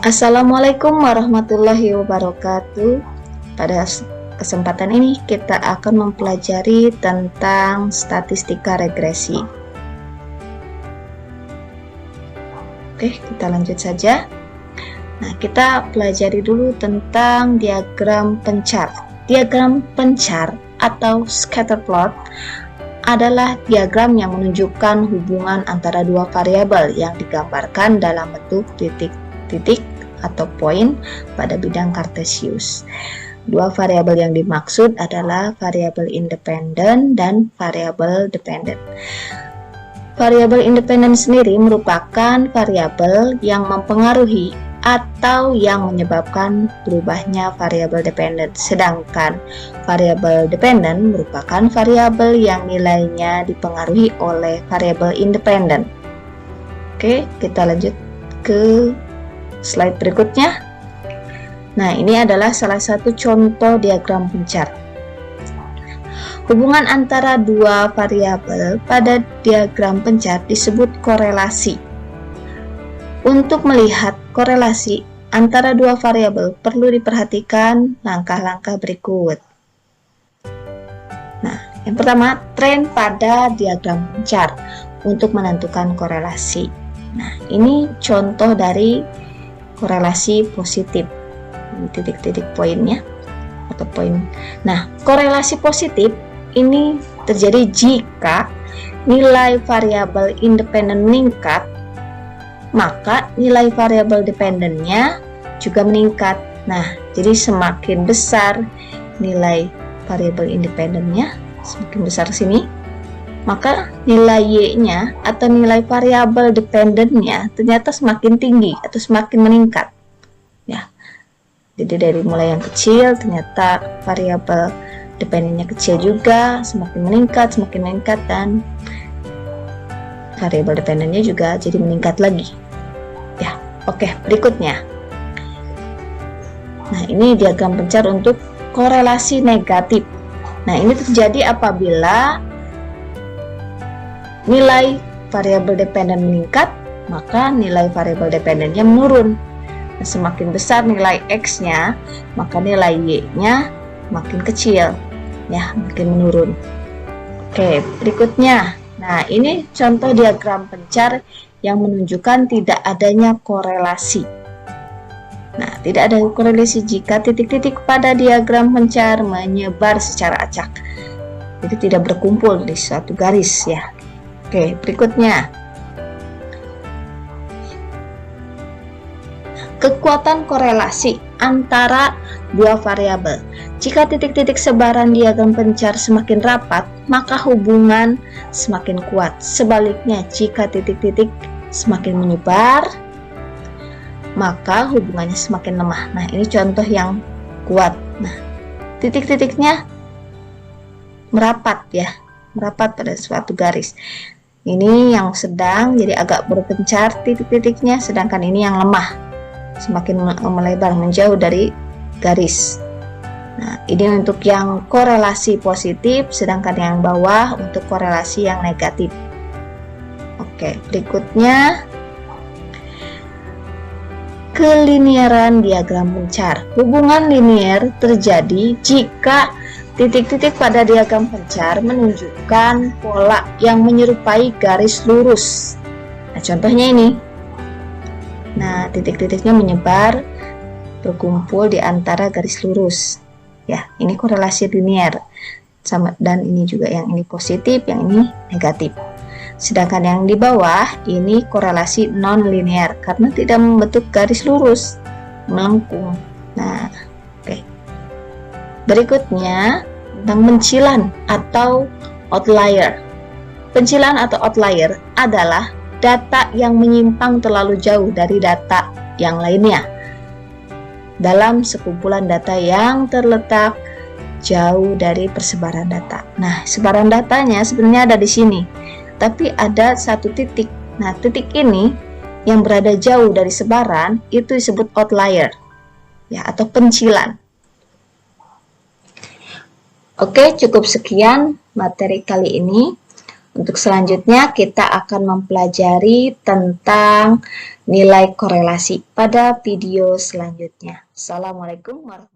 Assalamualaikum warahmatullahi wabarakatuh. Pada kesempatan ini kita akan mempelajari tentang statistika regresi. Oke, kita lanjut saja. Nah, kita pelajari dulu tentang diagram pencar. Diagram pencar atau scatter plot adalah diagram yang menunjukkan hubungan antara dua variabel yang digambarkan dalam bentuk titik-titik atau poin pada bidang kartesius. Dua variabel yang dimaksud adalah variabel independen dan variabel dependen. Variabel independen sendiri merupakan variabel yang mempengaruhi atau yang menyebabkan berubahnya variabel dependen, sedangkan variabel dependen merupakan variabel yang nilainya dipengaruhi oleh variabel independen. Oke, kita lanjut ke slide berikutnya. Nah, ini adalah salah satu contoh diagram pencar. Hubungan antara dua variabel pada diagram pencar disebut korelasi. Untuk melihat korelasi antara dua variabel perlu diperhatikan langkah-langkah berikut. Nah, yang pertama, tren pada diagram pencar untuk menentukan korelasi. Nah, ini contoh dari korelasi positif, titik-titik poinnya atau poin. Nah, korelasi positif ini terjadi jika nilai variabel independen meningkat, maka nilai variabel dependennya juga meningkat. Nah, jadi semakin besar nilai variabel independennya, semakin besar sini, maka nilai Y-nya atau nilai variabel dependennya ternyata semakin tinggi atau semakin meningkat. Ya. Jadi dari mulai yang kecil ternyata variabel dependennya kecil juga, semakin meningkat dan variabel dependennya juga jadi meningkat lagi. Ya, oke, berikutnya. Nah, ini diagram pencar untuk korelasi negatif. Nah, ini terjadi apabila nilai variabel dependen meningkat, maka nilai variabel dependennya menurun. Nah, semakin besar nilai X-nya, maka nilai Y-nya makin kecil, ya, makin menurun. Oke, berikutnya. Nah, ini contoh diagram pencar yang menunjukkan tidak adanya korelasi. Nah, tidak ada korelasi jika titik-titik pada diagram pencar menyebar secara acak. Jadi tidak berkumpul di suatu garis, ya. Oke, berikutnya. Kekuatan korelasi antara dua variabel. Jika titik-titik sebaran diagram pencar semakin rapat, maka hubungan semakin kuat. Sebaliknya, jika titik-titik semakin menyebar, maka hubungannya semakin lemah. Nah, ini contoh yang kuat. Nah, titik-titiknya merapat, ya, merapat pada suatu garis. Ini yang sedang, jadi agak berpencar titik-titiknya, sedangkan ini yang lemah, semakin melebar menjauh dari garis. Nah, ini untuk yang korelasi positif, sedangkan yang bawah untuk korelasi yang negatif. Oke, berikutnya kelinieran diagram pencar. Hubungan linier terjadi jika titik-titik pada diagram pencar menunjukkan pola yang menyerupai garis lurus. Nah, contohnya ini. Nah, titik-titiknya menyebar berkumpul di antara garis lurus. Ya, ini korelasi linier. Dan ini juga yang ini positif, yang ini negatif. Sedangkan yang di bawah ini korelasi non linier karena tidak membentuk garis lurus, melengkung. Nah, oke. Berikutnya tentang pencilan atau outlier. Pencilan atau outlier adalah data yang menyimpang terlalu jauh dari data yang lainnya dalam sekumpulan data yang terletak jauh dari persebaran data. Nah, sebaran datanya sebenarnya ada di sini, tapi ada satu titik. Nah, titik ini yang berada jauh dari sebaran itu disebut outlier, ya, atau pencilan. Oke, cukup sekian materi kali ini. Untuk selanjutnya kita akan mempelajari tentang nilai korelasi pada video selanjutnya. Assalamualaikum warahmatullahi wabarakatuh.